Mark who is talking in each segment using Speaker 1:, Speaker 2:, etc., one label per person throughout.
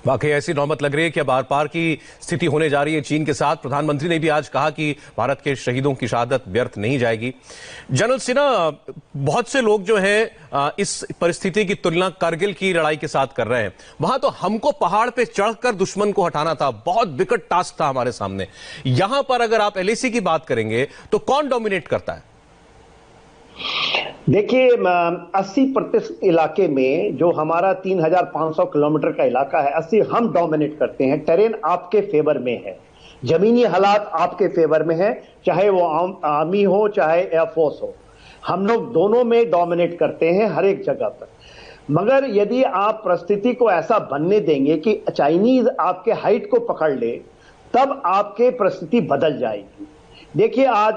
Speaker 1: वाकई ऐसी नौबत लग रही है कि अब आर पार की स्थिति होने जा रही है चीन के साथ। प्रधानमंत्री ने भी आज कहा कि भारत के शहीदों की शहादत व्यर्थ नहीं जाएगी। जनरल सिन्हा, बहुत से लोग जो है इस परिस्थिति की तुलना कारगिल की लड़ाई के साथ कर रहे हैं। वहां तो हमको पहाड़ पे चढ़कर दुश्मन को हटाना था, बहुत विकट टास्क था हमारे सामने। यहां पर अगर आप एलएसी की बात करेंगे तो कौन डोमिनेट करता है?
Speaker 2: देखिए, 80% इलाके में जो हमारा 3500 किलोमीटर का इलाका है, 80 हम डोमिनेट करते हैं। टेरेन आपके फेवर में है, जमीनी हालात आपके फेवर में है, चाहे वो आर्मी हो चाहे एयरफोर्स हो, हम लोग दोनों में डोमिनेट करते हैं हर एक जगह पर। मगर यदि आप परिस्थिति को ऐसा बनने देंगे कि चाइनीज आपके हाइट को पकड़ ले, तब आपके परिस्थिति बदल जाएगी। देखिए, आज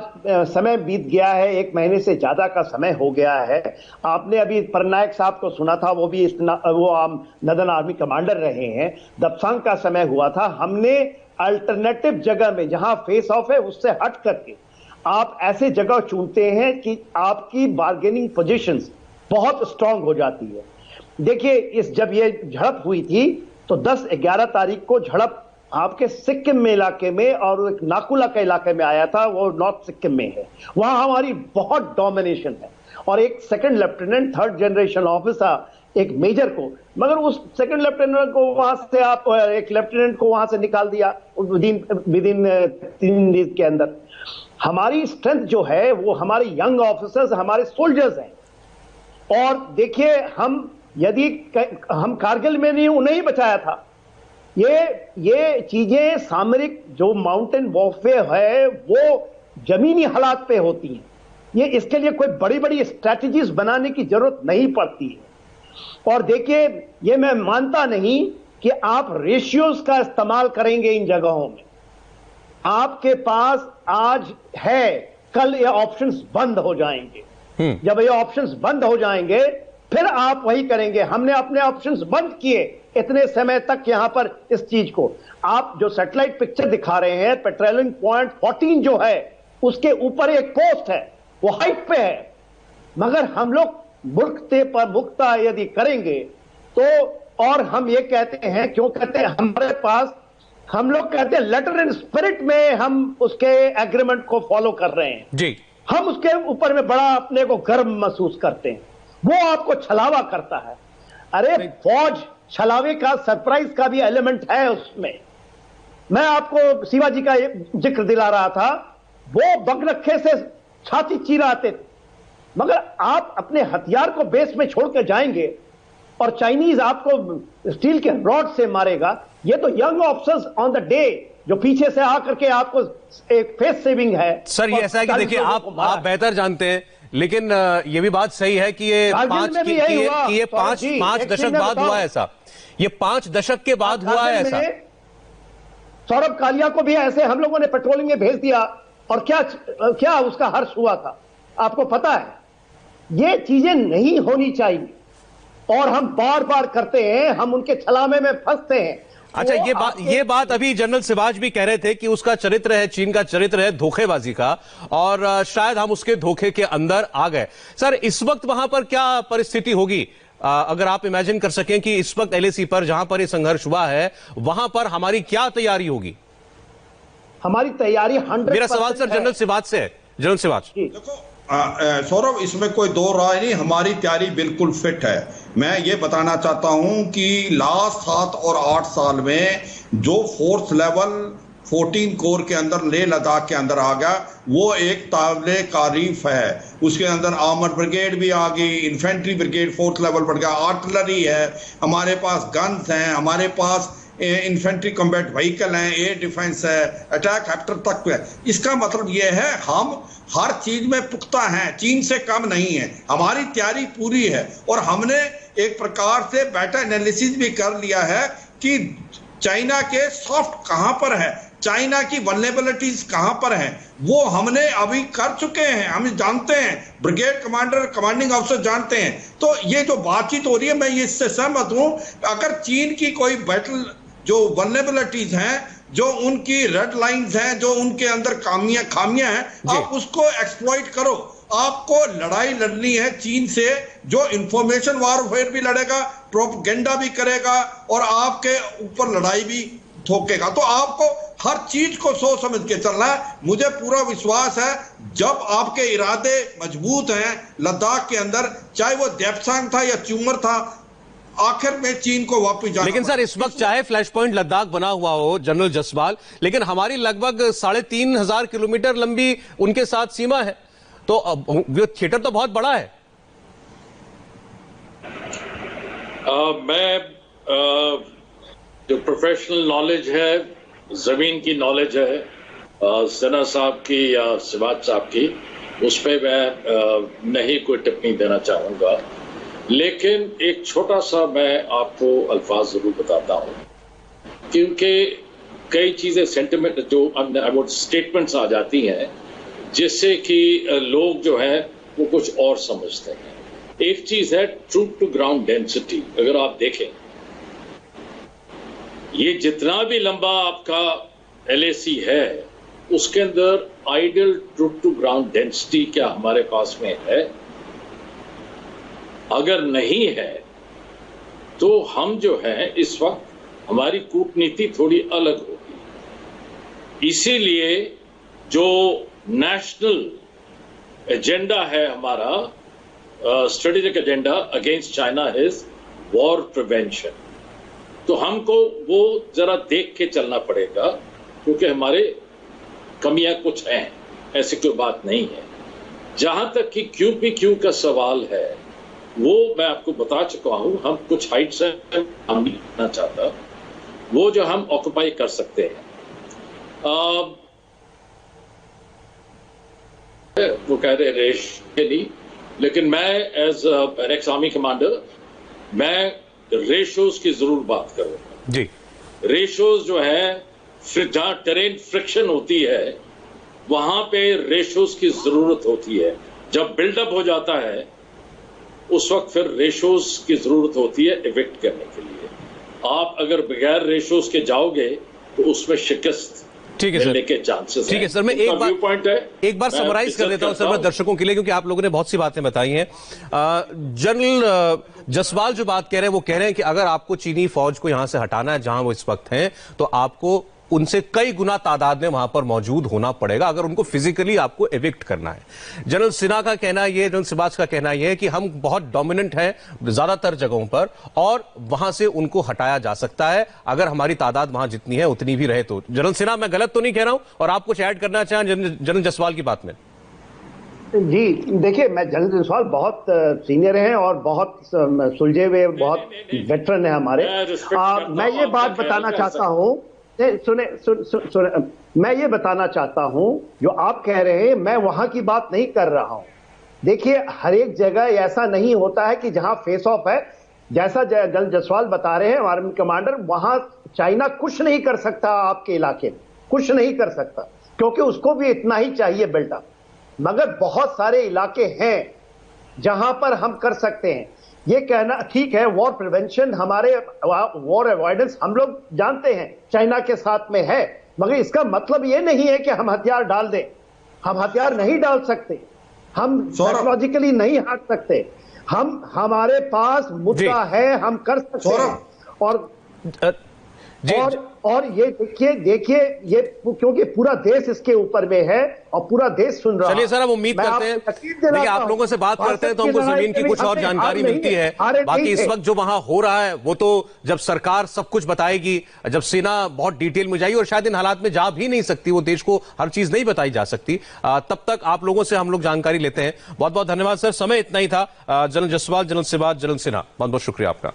Speaker 2: समय बीत गया है, 1 महीने से ज्यादा का समय हो गया है। आपने अभी पटनायक साहब को सुना था, वो भी नदन आर्मी कमांडर रहे हैं। दबसांग का समय हुआ था, हमने अल्टरनेटिव जगह में जहां फेस ऑफ है उससे हट करके आप ऐसे जगह चुनते हैं कि आपकी बार्गेनिंग पोजीशंस बहुत स्ट्रांग हो जाती है। देखिए, जब ये झड़प हुई थी तो 10-11 तारीख को झड़प आपके सिक्किम में इलाके में और एक नाकुला के इलाके में आया था, वो नॉर्थ सिक्किम में है। वहां हमारी बहुत डोमिनेशन है और एक second lieutenant, 3rd generation officer, एक मेजर को, मगर उस सेकंड लेफ्टिनेंट को वहां से आप एक लेफ्टिनेंट को वहां से निकाल दिया विदिन 3 दिन के अंदर। हमारी स्ट्रेंथ जो है वो हमारे यंग ऑफिसर्स, हमारे सोल्जर्स हैं। और देखिए, यदि हम कारगिल में नहीं उन्हें ही बचाया था। ये चीजें सामरिक जो माउंटेन वॉरफेयर है वो जमीनी हालात पे होती हैं। ये इसके लिए कोई बड़ी बड़ी स्ट्रैटेजीज बनाने की जरूरत नहीं पड़ती है। और देखिए, ये मैं मानता नहीं कि आप रेशियोज का इस्तेमाल करेंगे इन जगहों में। आपके पास आज है, कल ये ऑप्शंस बंद हो जाएंगे। जब ये ऑप्शंस बंद हो जाएंगे फिर आप वही करेंगे। हमने अपने ऑप्शंस बंद किए इतने समय तक। यहां पर इस चीज को आप जो सैटेलाइट पिक्चर दिखा रहे हैं, पेट्रोलिंग पॉइंट 14 जो है उसके ऊपर एक पोस्ट है, वो हाइट पे है। मगर हम लोग मुल्कते पर मुक्ता यदि करेंगे तो, और हम ये कहते हैं, क्यों कहते हैं, हमारे पास, हम लोग कहते हैं लेटर इन स्पिरिट में हम उसके एग्रीमेंट को फॉलो कर रहे हैं जी। हम उसके ऊपर में बड़ा अपने को गर्व महसूस करते हैं। वो आपको छलावा करता है। अरे फौज छलावे का, सरप्राइज का भी एलिमेंट है उसमें। मैं आपको शिवाजी का जिक्र दिला रहा था, वो बगरखे से छाती चीरा आते थे, मगर आप अपने हथियार को बेस में छोड़ के जाएंगे और चाइनीज आपको स्टील के रॉड से मारेगा। ये तो young officers on the day जो पीछे से आकर के आपको एक फेस सेविंग है।
Speaker 1: सर, ये ऐसा है कि देखिए, आप बेहतर जानते हैं, लेकिन ये भी बात सही है कि ये 5 दशक बाद हुआ है ऐसा। ये 5 दशक के बाद हुआ है ऐसा।
Speaker 2: सौरभ कालिया को भी ऐसे हम लोगों ने पेट्रोलिंग में भेज दिया और क्या उसका हर्ष हुआ था, आपको पता है। ये चीजें नहीं होनी चाहिए और हम बार बार करते हैं, हम उनके छलावे में फंसते हैं।
Speaker 1: अच्छा, ये बात अभी जनरल सिवाज भी कह रहे थे कि उसका चरित्र है, चीन का चरित्र है धोखेबाजी का, और शायद हम उसके धोखे के अंदर आ गए। सर, इस वक्त वहां पर क्या परिस्थिति होगी, अगर आप इमेजिन कर सकें कि इस वक्त एलएसी पर जहां पर ये संघर्ष हुआ है, वहां पर हमारी क्या तैयारी होगी?
Speaker 2: हमारी तैयारी 100%।
Speaker 1: मेरा सवाल सर जनरल सिवाज से है। जनरल सिवाज,
Speaker 3: देखो सौरभ, इसमें कोई दो राय नहीं, हमारी तैयारी बिल्कुल फिट है। मैं ये बताना चाहता हूं कि लास्ट 7 और 8 साल में जो फोर्स लेवल 14 कोर के अंदर लेह लद्दाख के अंदर आ गया, वो एक काबिले तारीफ है। उसके अंदर आर्मर ब्रिगेड भी आ गई, इन्फेंट्री ब्रिगेड 4th लेवल बढ़ गया, आर्टिलरी है, हमारे पास गन्स हैं, हमारे पास इन्फेंट्री कॉम्बैट व्हीकल हैं, एयर डिफेंस है, अटैक हेप्टर तक है। इसका मतलब ये है हम हर चीज में पुख्ता हैं, चीन से कम नहीं है। हमारी तैयारी पूरी है और हमने एक प्रकार से बेटा एनालिसिस भी कर लिया है कि चाइना के सॉफ्ट कहां पर है, चाइना की वल्नरेबिलिटीज कहां पर हैं, वो हमने अभी कर चुके हैं। हम जानते हैं, ब्रिगेड कमांडर, कमांडिंग ऑफिसर जानते हैं। तो ये जो बातचीत हो रही है, मैं इससे सहमत हूं। अगर चीन की कोई बैटल जो वल्नरेबिलिटीज हैं, जो उनकी रेड लाइंस हैं, जो उनके अंदर खामियां हैं, आप उसको एक्सप्लॉइट करो आपको लड़ाई लड़नी है चीन से, जो इंफॉर्मेशन वॉरफेयर भी लड़ेगा, प्रोपेगेंडा भी करेगा और आपके ऊपर लड़ाई भी थोकेगा। तो आपको हर चीज को सोच समझ के चलना है। मुझे पूरा विश्वास है जब आपके इरादे मजबूत हैं लद्दाख के अंदर, चाहे वो देप्सांग था या च्यूमर था, आखिर में चीन को वापस जाना।
Speaker 1: लेकिन सर, इस वक्त चाहे फ्लैश पॉइंट लद्दाख बना हुआ हो जनरल जसवाल, लेकिन हमारी लगभग 3,500 किलोमीटर लंबी उनके साथ सीमा है, तो थिएटर तो बहुत बड़ा है।
Speaker 4: मैं जो प्रोफेशनल नॉलेज है, जमीन की नॉलेज है सिन्हा साहब की या शिवाज साहब की, उस पर मैं नहीं कोई टिप्पणी देना चाहूंगा, लेकिन एक छोटा सा मैं आपको अल्फाज जरूर बताता हूं, क्योंकि कई चीजें सेंटिमेंट जो स्टेटमेंट्स आ जाती हैं जिससे कि लोग जो है वो कुछ और समझते हैं। एक चीज है ट्रूथ टू ग्राउंड डेंसिटी। अगर आप देखें, ये जितना भी लंबा आपका LAC है, उसके अंदर ideal troops to ground density क्या हमारे पास में है? अगर नहीं है तो हम जो है इस वक्त हमारी कूटनीति थोड़ी अलग होगी। इसीलिए जो नेशनल एजेंडा है हमारा, strategic agenda against China is war prevention. तो हमको वो जरा देख के चलना पड़ेगा, क्योंकि हमारे कमियां कुछ हैं, ऐसी कोई बात नहीं है। जहां तक कि QPQ का सवाल है, वो मैं आपको बता चुका हूं। हम कुछ हाइट्स हैं, हम नहीं करना चाहता, वो जो हम ऑक्युपाई कर सकते हैं। वो कह रहे रेश के लिए, लेकिन मैं as an ex army commander मैं रेशोज की जरूर बात करूंगा
Speaker 1: जी।
Speaker 4: रेशोज जो है, जहां टेरेन फ्रिक्शन होती है वहां पे रेशोज की जरूरत होती है। जब बिल्डअप हो जाता है उस वक्त फिर रेशोज की जरूरत होती है इविक्ट करने के लिए। आप अगर बगैर रेशोज के जाओगे तो उसमें शिकस्त मिलने के चांसेस।
Speaker 1: ठीक है सर, मैं एक बार समराइज कर देता हूं सर मैं दर्शकों के लिए, क्योंकि आप लोगों ने बहुत सी बातें बताई हैं। जनरल जसवाल जो बात कह रहे हैं वो कह रहे हैं कि अगर आपको चीनी फौज को यहां से हटाना है जहां वो इस वक्त हैं, तो आपको उनसे कई गुना तादाद में वहां पर मौजूद होना पड़ेगा अगर उनको फिजिकली आपको एविक्ट करना है। जनरल सिन्हा का कहना यह, जनरल शिवाज का कहना यह है कि हम बहुत डोमिनेंट हैं ज्यादातर जगहों पर और वहां से उनको हटाया जा सकता है अगर हमारी तादाद वहां जितनी है उतनी भी रहे तो। जनरल सिन्हा, मैं गलत तो नहीं कह रहा हूं और आप कुछ ऐड करना चाहें जनरल जसवाल की बात में?
Speaker 2: जी देखिए, मैं जनरल जसवाल बहुत सीनियर हैं और बहुत सुलझे हुए, बहुत वेटरन है हमारे। मैं ये बात बताना चाहता हूं, सुने, मैं ये बताना चाहता हूं, जो आप कह रहे हैं मैं वहां की बात नहीं कर रहा हूं। देखिए, हर एक जगह ऐसा नहीं होता है कि जहां फेस ऑफ है, जैसा जनरल जसवाल बता रहे हैं आर्मी कमांडर, वहां चाइना कुछ नहीं कर सकता आपके इलाके में, कुछ नहीं कर सकता, क्योंकि उसको भी इतना ही चाहिए बिल्डअप। मगर बहुत सारे इलाके हैं जहां पर हम कर सकते हैं। ये कहना ठीक है, वॉर प्रिवेंशन, हमारे वॉर अवॉइडेंस हम लोग जानते हैं चाइना के साथ में है, मगर इसका मतलब ये नहीं है कि हम हथियार डाल दें। हम हथियार नहीं डाल सकते, हम टेक्नोलॉजिकली नहीं हट सकते। हमारे पास मुद्दा है, हम कर सकते हैं। और ये देखिए ये, क्योंकि पूरा देश इसके ऊपर में है और पूरा देश सुन रहा है।
Speaker 1: चलिए सर, हम उम्मीद करते हैं, देखिए आप लोगों से बात करते हैं तो हमको जमीन की कुछ और जानकारी मिलती है। बाकी इस वक्त जो वहां हो रहा है वो तो जब सरकार सब कुछ बताएगी, जब सेना बहुत डिटेल में जाएगी, और शायद इन हालात में जा भी नहीं सकती, वो देश को हर चीज नहीं बताई जा सकती, तब तक आप लोगों से हम लोग जानकारी लेते हैं। बहुत बहुत धन्यवाद सर, समय इतना ही था। General Jaswal, general Shivaj, general Sinha, बहुत बहुत शुक्रिया आपका।